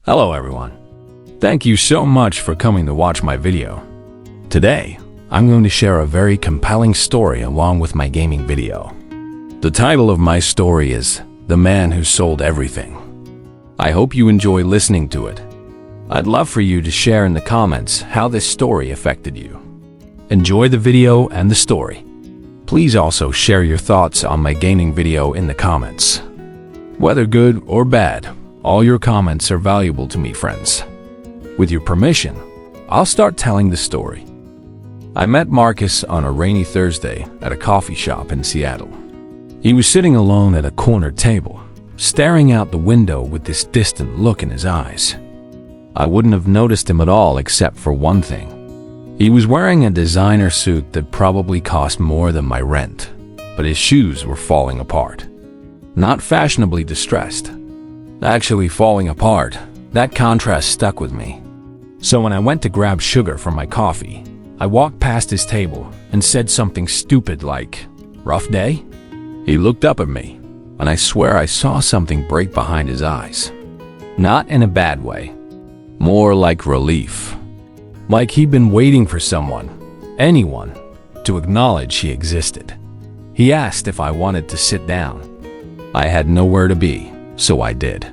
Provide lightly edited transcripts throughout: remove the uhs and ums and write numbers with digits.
Hello everyone. Thank you so much for coming to watch my video. Today, I'm going to share a very compelling story along with my gaming video. The title of my story is The Man Who Sold Everything. I hope you enjoy listening to it. I'd love for you to share in the comments how this story affected you. Enjoy the video and the story. Please also share your thoughts on my gaming video in the comments. Whether good or bad, all your comments are valuable to me, friends. With your permission, I'll start telling the story. I met Marcus on a rainy Thursday at a coffee shop in Seattle. He was sitting alone at a corner table, staring out the window with this distant look in his eyes. I wouldn't have noticed him at all except for one thing. He was wearing a designer suit that probably cost more than my rent, but his shoes were falling apart. Not fashionably distressed. Actually falling apart. That contrast stuck with me. So when I went to grab sugar for my coffee, I walked past his table and said something stupid like, "Rough day?" He looked up at me, and I swear I saw something break behind his eyes. Not in a bad way. More like relief. Like he'd been waiting for someone, anyone, to acknowledge he existed. He asked if I wanted to sit down. I had nowhere to be, so I did.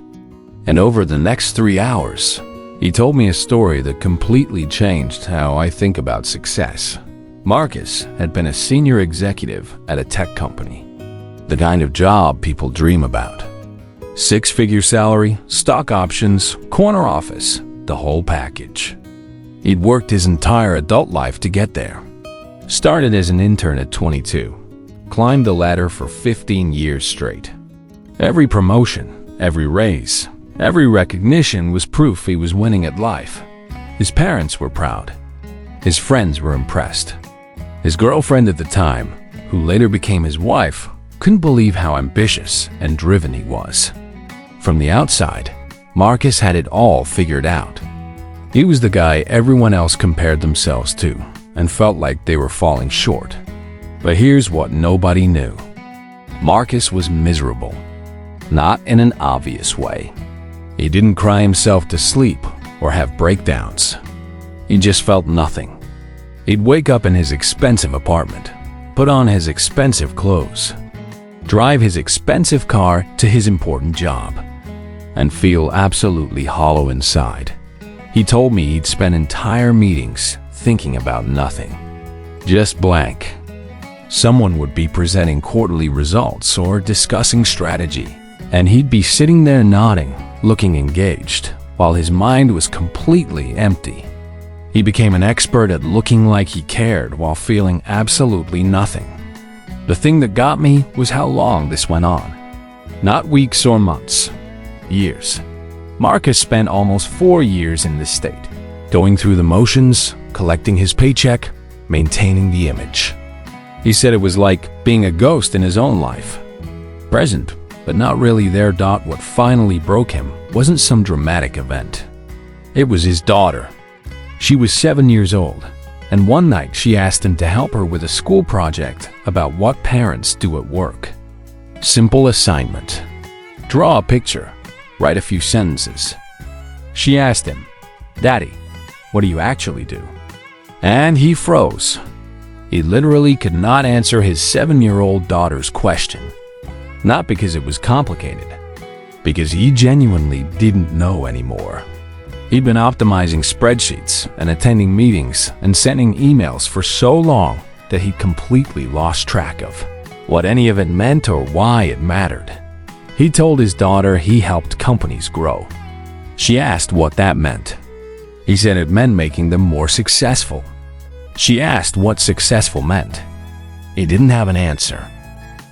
And over the next 3 hours, he told me a story that completely changed how I think about success. Marcus had been a senior executive at a tech company. The kind of job people dream about. 6-figure salary, stock options, corner office, the whole package. He'd worked his entire adult life to get there. Started as an intern at 22. Climbed the ladder for 15 years straight. Every promotion, every raise, every recognition was proof he was winning at life. His parents were proud. His friends were impressed. His girlfriend at the time, who later became his wife, couldn't believe how ambitious and driven he was. From the outside, Marcus had it all figured out. He was the guy everyone else compared themselves to and felt like they were falling short. But here's what nobody knew. Marcus was miserable. Not in an obvious way. He didn't cry himself to sleep or have breakdowns. He just felt nothing. He'd wake up in his expensive apartment, put on his expensive clothes, drive his expensive car to his important job, and feel absolutely hollow inside. He told me he'd spend entire meetings thinking about nothing. Just blank. Someone would be presenting quarterly results or discussing strategy, and he'd be sitting there nodding, looking engaged, while his mind was completely empty. He became an expert at looking like he cared while feeling absolutely nothing. The thing that got me was how long this went on. Not weeks or months. Years. Marcus spent almost 4 years in this state, going through the motions, collecting his paycheck, maintaining the image. He said it was like being a ghost in his own life. Present, but not really there. What finally broke him wasn't some dramatic event. It was his daughter. She was 7 years old, and one night she asked him to help her with a school project about what parents do at work. Simple assignment. Draw a picture, write a few sentences. She asked him, "Daddy, what do you actually do?" And he froze. He literally could not answer his 7-year-old daughter's question. Not because it was complicated, because he genuinely didn't know anymore. He'd been optimizing spreadsheets and attending meetings and sending emails for so long that he'd completely lost track of what any of it meant or why it mattered. He told his daughter he helped companies grow. She asked what that meant. He said it meant making them more successful. She asked what successful meant. He didn't have an answer.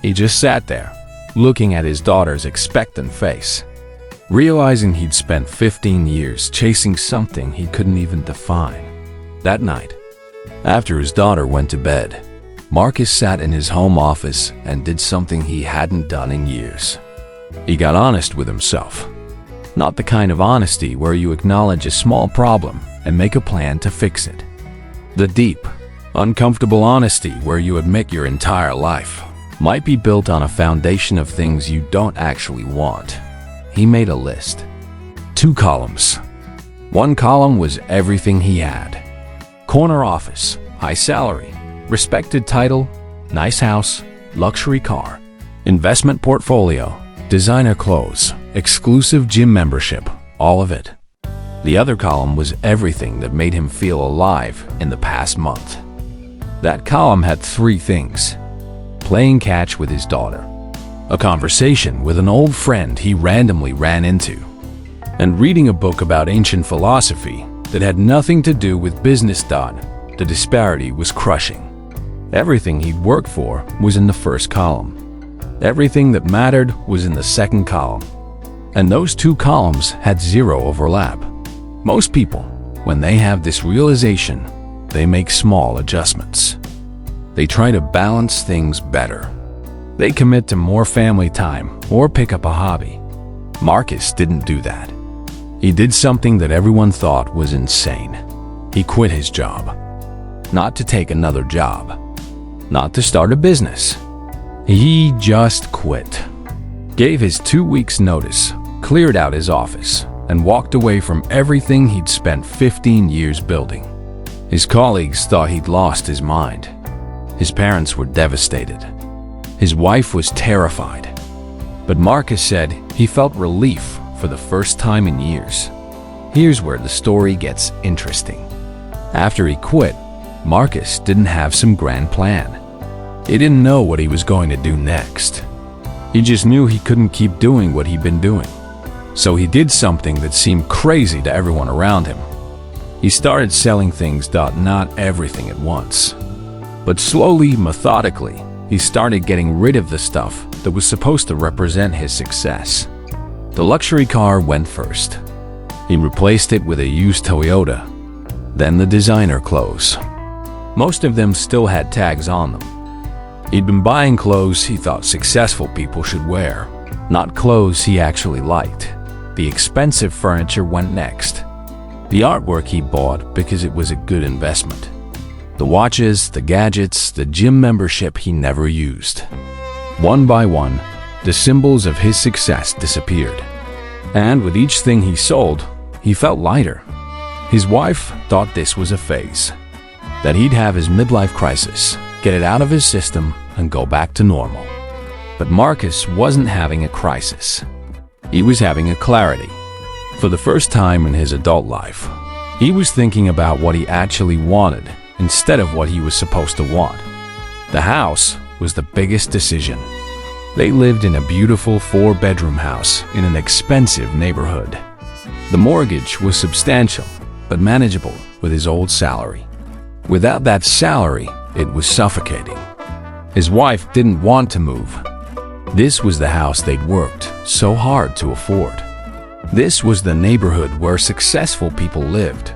He just sat there, looking at his daughter's expectant face, realizing he'd spent 15 years chasing something he couldn't even define. That night, after his daughter went to bed, Marcus sat in his home office and did something he hadn't done in years. He got honest with himself. Not the kind of honesty where you acknowledge a small problem and make a plan to fix it. The deep, uncomfortable honesty where you admit your entire life might be built on a foundation of things you don't actually want. He made a list. 2 columns. One column was everything he had. Corner office, high salary, respected title, nice house, luxury car, investment portfolio, designer clothes, exclusive gym membership, all of it. The other column was everything that made him feel alive in the past month. That column had 3 things: playing catch with his daughter, a conversation with an old friend he randomly ran into, and reading a book about ancient philosophy that had nothing to do with business. The disparity was crushing. Everything he'd worked for was in the first column. Everything that mattered was in the second column. And those 2 columns had 0 overlap. Most people, when they have this realization, they make small adjustments. They try to balance things better. They commit to more family time or pick up a hobby. Marcus didn't do that. He did something that everyone thought was insane. He quit his job. Not to take another job. Not to start a business. He just quit. Gave his 2 weeks' notice, cleared out his office, and walked away from everything he'd spent 15 years building. His colleagues thought he'd lost his mind. His parents were devastated. His wife was terrified. But Marcus said he felt relief for the first time in years. Here's where the story gets interesting. After he quit, Marcus didn't have some grand plan. He didn't know what he was going to do next. He just knew he couldn't keep doing what he'd been doing. So he did something that seemed crazy to everyone around him. He started selling things, not everything at once. But slowly, methodically, he started getting rid of the stuff that was supposed to represent his success. The luxury car went first. He replaced it with a used Toyota. Then the designer clothes. Most of them still had tags on them. He'd been buying clothes he thought successful people should wear, not clothes he actually liked. The expensive furniture went next. The artwork he bought because it was a good investment. The watches, the gadgets, the gym membership he never used. One by one, the symbols of his success disappeared. And with each thing he sold, he felt lighter. His wife thought this was a phase, that he'd have his midlife crisis, get it out of his system, and go back to normal. But Marcus wasn't having a crisis. He was having a clarity. For the first time in his adult life, he was thinking about what he actually wanted instead of what he was supposed to want. The house was the biggest decision. They lived in a beautiful 4-bedroom house in an expensive neighborhood. The mortgage was substantial, but manageable with his old salary. Without that salary, it was suffocating. His wife didn't want to move. This was the house they'd worked so hard to afford. This was the neighborhood where successful people lived.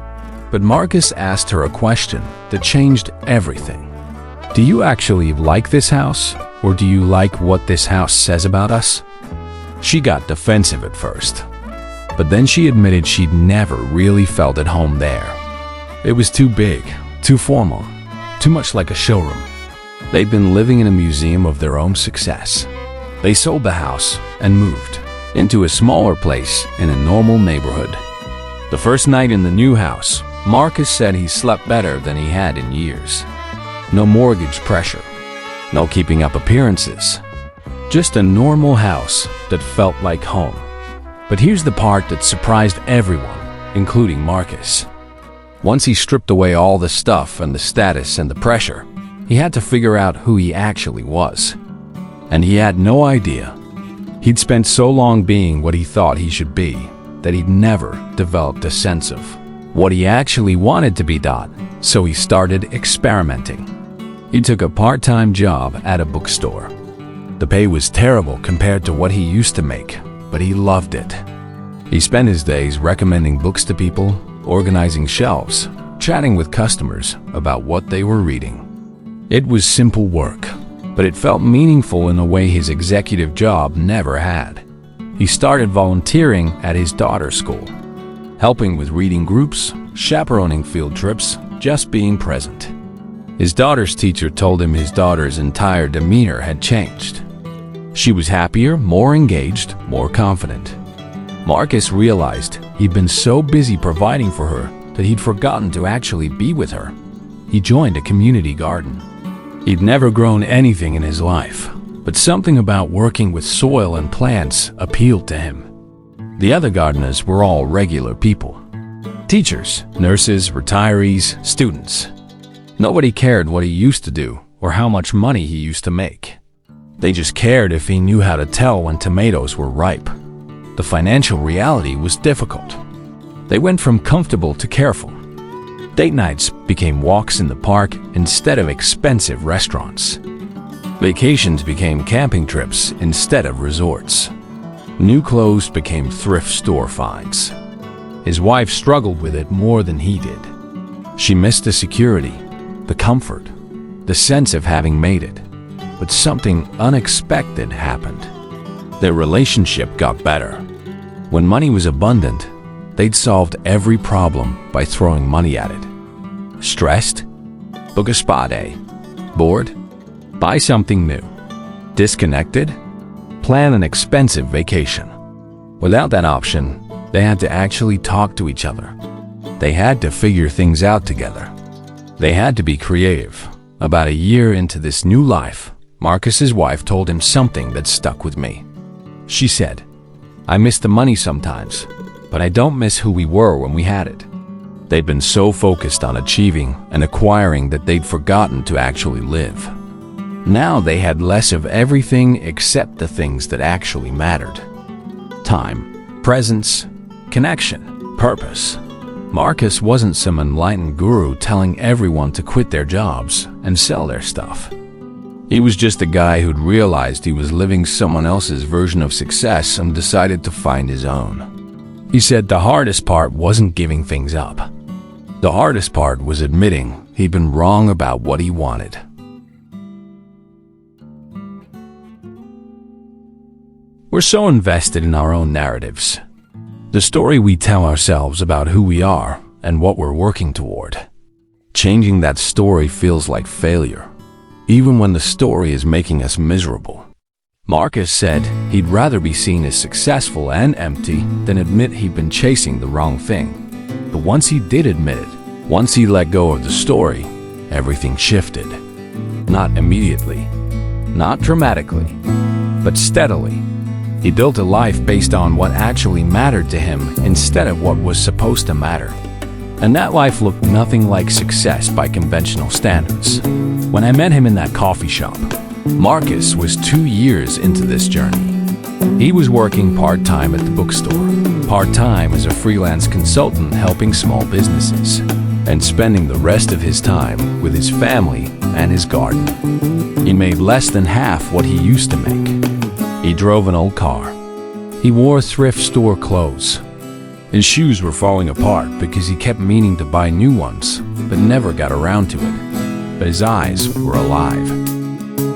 But Marcus asked her a question that changed everything. Do you actually like this house, or do you like what this house says about us? She got defensive at first, but then she admitted she'd never really felt at home there. It was too big, too formal, too much like a showroom. They'd been living in a museum of their own success. They sold the house and moved into a smaller place in a normal neighborhood. The first night in the new house, Marcus said he slept better than he had in years. No mortgage pressure, no keeping up appearances. Just a normal house that felt like home. But here's the part that surprised everyone, including Marcus. Once he stripped away all the stuff and the status and the pressure, he had to figure out who he actually was. And he had no idea. He'd spent so long being what he thought he should be that he'd never developed a sense of what he actually wanted to be. So he started experimenting. He took a part-time job at a bookstore. The pay was terrible compared to what he used to make, but he loved it. He spent his days recommending books to people, organizing shelves, chatting with customers about what they were reading. It was simple work, but it felt meaningful in a way his executive job never had. He started volunteering at his daughter's school, helping with reading groups, chaperoning field trips, just being present. His daughter's teacher told him his daughter's entire demeanor had changed. She was happier, more engaged, more confident. Marcus realized he'd been so busy providing for her that he'd forgotten to actually be with her. He joined a community garden. He'd never grown anything in his life, but something about working with soil and plants appealed to him. The other gardeners were all regular people. Teachers, nurses, retirees, students. Nobody cared what he used to do or how much money he used to make. They just cared if he knew how to tell when tomatoes were ripe. The financial reality was difficult. They went from comfortable to careful. Date nights became walks in the park instead of expensive restaurants. Vacations became camping trips instead of resorts. New clothes became thrift store finds. His wife struggled with it more than he did. She missed the security, the comfort, the sense of having made it. But something unexpected happened. Their relationship got better. When money was abundant, they'd solved every problem by throwing money at it. Stressed? Book a spa day. Bored? Buy something new. Disconnected? Plan an expensive vacation. Without that option, they had to actually talk to each other. They had to figure things out together. They had to be creative. About a year into this new life, Marcus's wife told him something that stuck with me. She said, "I miss the money sometimes, but I don't miss who we were when we had it." They'd been so focused on achieving and acquiring that they'd forgotten to actually live. Now they had less of everything except the things that actually mattered. Time, presence, connection, purpose. Marcus wasn't some enlightened guru telling everyone to quit their jobs and sell their stuff. He was just a guy who'd realized he was living someone else's version of success and decided to find his own. He said the hardest part wasn't giving things up. The hardest part was admitting he'd been wrong about what he wanted. We're so invested in our own narratives, the story we tell ourselves about who we are and what we're working toward. Changing that story feels like failure, even when the story is making us miserable. Marcus said he'd rather be seen as successful and empty than admit he'd been chasing the wrong thing. But once he did admit it, once he let go of the story, everything shifted. Not immediately, not dramatically, but steadily. He built a life based on what actually mattered to him instead of what was supposed to matter. And that life looked nothing like success by conventional standards. When I met him in that coffee shop, Marcus was 2 years into this journey. He was working part-time at the bookstore, part-time as a freelance consultant helping small businesses, and spending the rest of his time with his family and his garden. He made less than half what he used to make. He drove an old car. He wore thrift store clothes. His shoes were falling apart because he kept meaning to buy new ones, but never got around to it. But his eyes were alive.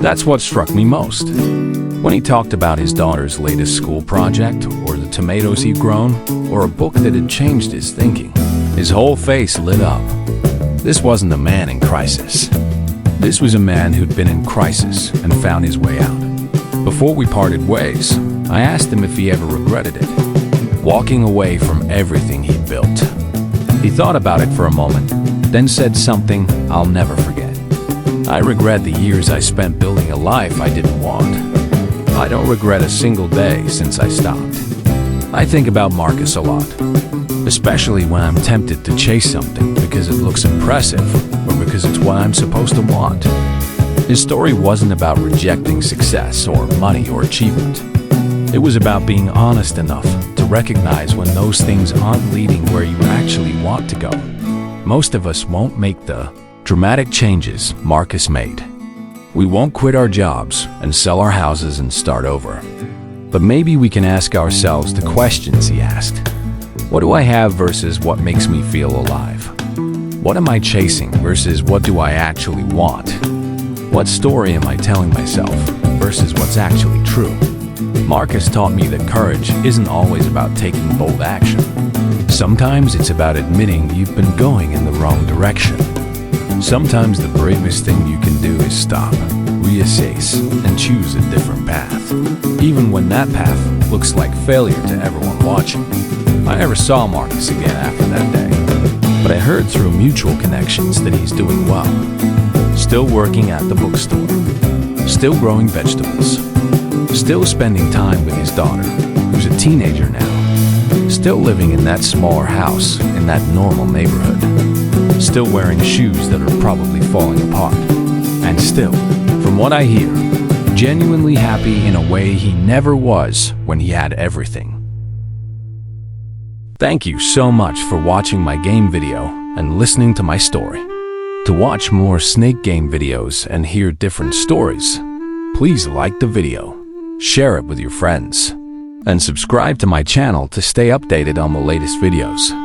That's what struck me most. When he talked about his daughter's latest school project, or the tomatoes he'd grown, or a book that had changed his thinking, his whole face lit up. This wasn't a man in crisis. This was a man who'd been in crisis and found his way out. Before we parted ways, I asked him if he ever regretted it, walking away from everything he'd built. He thought about it for a moment, then said something I'll never forget. "I regret the years I spent building a life I didn't want. I don't regret a single day since I stopped." I think about Marcus a lot, especially when I'm tempted to chase something because it looks impressive or because it's what I'm supposed to want. His story wasn't about rejecting success or money or achievement. It was about being honest enough to recognize when those things aren't leading where you actually want to go. Most of us won't make the dramatic changes Marcus made. We won't quit our jobs and sell our houses and start over. But maybe we can ask ourselves the questions he asked. What do I have versus what makes me feel alive? What am I chasing versus what do I actually want? What story am I telling myself versus what's actually true? Marcus taught me that courage isn't always about taking bold action. Sometimes it's about admitting you've been going in the wrong direction. Sometimes the bravest thing you can do is stop, reassess, and choose a different path, even when that path looks like failure to everyone watching. I never saw Marcus again after that day, but I heard through mutual connections that he's doing well. Still working at the bookstore, still growing vegetables, still spending time with his daughter, who's a teenager now, still living in that smaller house in that normal neighborhood, still wearing shoes that are probably falling apart, and still, from what I hear, genuinely happy in a way he never was when he had everything. Thank you so much for watching my game video and listening to my story. To watch more snake game videos and hear different stories, please like the video, share it with your friends, and subscribe to my channel to stay updated on the latest videos.